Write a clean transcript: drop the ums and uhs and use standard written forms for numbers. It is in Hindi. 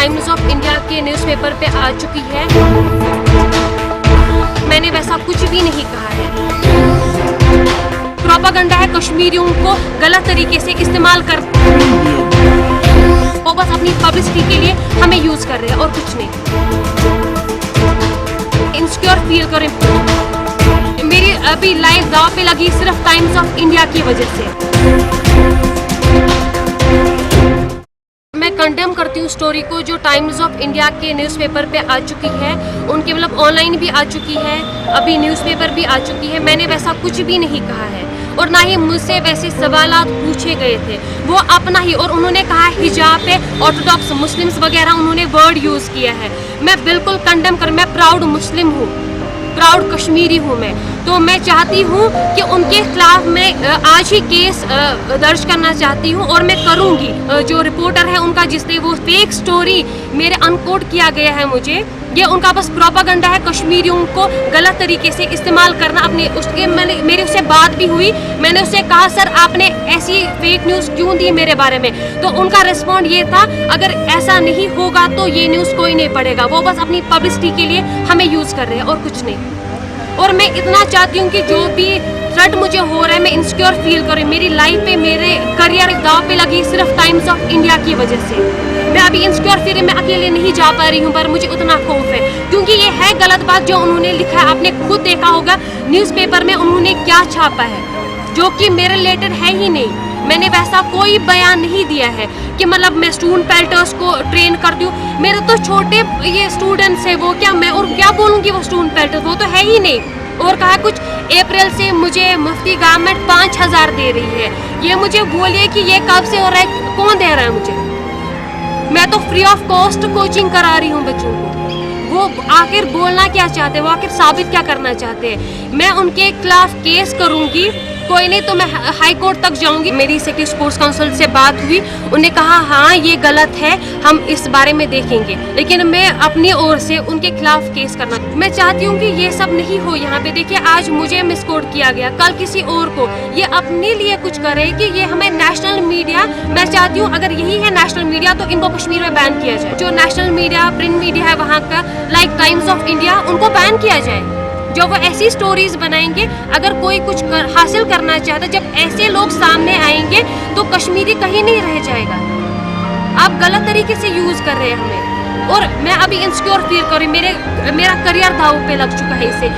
टाइम्स ऑफ इंडिया के न्यूज़पेपर पे आ चुकी है। मैंने वैसा कुछ भी नहीं कहा है। प्रोपेगेंडा है, कश्मीरियों को गलत तरीके से इस्तेमाल कर, वो बस अपनी पब्लिसिटी के लिए हमें यूज कर रहे हैं और कुछ नहीं। इनसिक्योर फील करें, मेरी अभी लाइफ दांव पे लगी सिर्फ टाइम्स ऑफ इंडिया की वजह से। मैं कंडेम करती हूँ स्टोरी को जो टाइम्स ऑफ इंडिया के न्यूज़पेपर पे आ चुकी है। उनके मतलब ऑनलाइन भी आ चुकी है, अभी न्यूज़पेपर भी आ चुकी है। मैंने वैसा कुछ भी नहीं कहा है और ना ही मुझसे वैसे सवालात पूछे गए थे। वो अपना ही, और उन्होंने कहा हिजाब पे ऑर्थोडॉक्स मुस्लिम्स वगैरह उन्होंने वर्ड यूज़ किया है। मैं बिल्कुल कंडेम कर, मैं प्राउड मुस्लिम हूँ, प्राउड कश्मीरी हूँ मैं। तो मैं चाहती हूँ कि उनके खिलाफ मैं आज ही केस दर्ज करना चाहती हूँ और मैं करूँगी। जो रिपोर्टर है उनका, जिसने वो फेक स्टोरी मेरे अनकोट किया गया है मुझे, ये उनका बस प्रोपेगेंडा है कश्मीरियों को गलत तरीके से इस्तेमाल करना। अपने उसके मेरी उससे बात भी हुई, मैंने उससे कहा सर आपने ऐसी फेक न्यूज़ क्यों दी मेरे बारे में। तो उनका रिस्पॉन्ड ये था, अगर ऐसा नहीं होगा तो ये न्यूज़ कोई नहीं पढ़ेगा, वो बस अपनी पब्लिसिटी के लिए हमें यूज़ कर रहे हैं और कुछ नहीं। और मैं इतना चाहती हूँ कि जो भी थ्रेट मुझे हो रहा है मैं इनसिक्योर फील करूँ। मेरी लाइफ पे, मेरे करियर दांव पे लगी सिर्फ टाइम्स ऑफ इंडिया की वजह से। मैं अभी इनसिक्योर फील, मैं अकेले नहीं जा पा रही हूँ, पर मुझे उतना खौफ है क्योंकि ये है गलत बात जो उन्होंने लिखा है। आपने खुद देखा होगा न्यूज़पेपर में उन्होंने क्या छापा है, जो कि मेरे रिलेटेड है ही नहीं। मैंने वैसा कोई बयान नहीं दिया है कि मतलब मैं स्टूडेंट पेल्टर्स को ट्रेन करती हूँ। मेरे तो छोटे ये स्टूडेंट्स है, वो क्या मैं और क्या बोलूँगी, वो स्टूडेंट पेल्टर्स वो तो है ही नहीं। और कहा कुछ अप्रैल से मुझे मुफ्ती गवर्नमेंट 5000 दे रही है। ये मुझे बोलिए कि ये कब से हो रहा है, कौन दे रहा है मुझे? मैं तो फ्री ऑफ कॉस्ट कोचिंग करा रही हूँ बच्चों को। वो आखिर बोलना क्या चाहते हैं, वो आखिर साबित क्या करना चाहते हैं? मैं उनके खिलाफ केस करूँगी, कोई नहीं तो मैं हाई कोर्ट तक जाऊंगी। मेरी सेक्रेटरी स्पोर्ट्स काउंसिल से बात हुई, उन्होंने कहा हाँ ये गलत है, हम इस बारे में देखेंगे, लेकिन मैं अपनी ओर से उनके खिलाफ केस करना। मैं चाहती हूँ कि ये सब नहीं हो यहाँ पे। देखिए आज मुझे मिसकोट किया गया, कल किसी और को। ये अपने लिए कुछ करे कि ये हमें नेशनल मीडिया, मैं चाहती हूँ अगर यही है नेशनल मीडिया तो इनको कश्मीर में बैन किया जाए। जो नेशनल मीडिया, प्रिंट मीडिया है वहाँ का, लाइक टाइम्स ऑफ इंडिया, उनको बैन किया जाए। जो वो ऐसी स्टोरीज बनाएंगे, अगर कोई कुछ हासिल करना चाहता, जब ऐसे लोग सामने आएंगे तो कश्मीरी कहीं नहीं रह जाएगा। आप गलत तरीके से यूज कर रहे हैं हमें, और मैं अभी इनसिक्योर फील कर रही हूँ। मेरा करियर दांव पे लग चुका है इससे।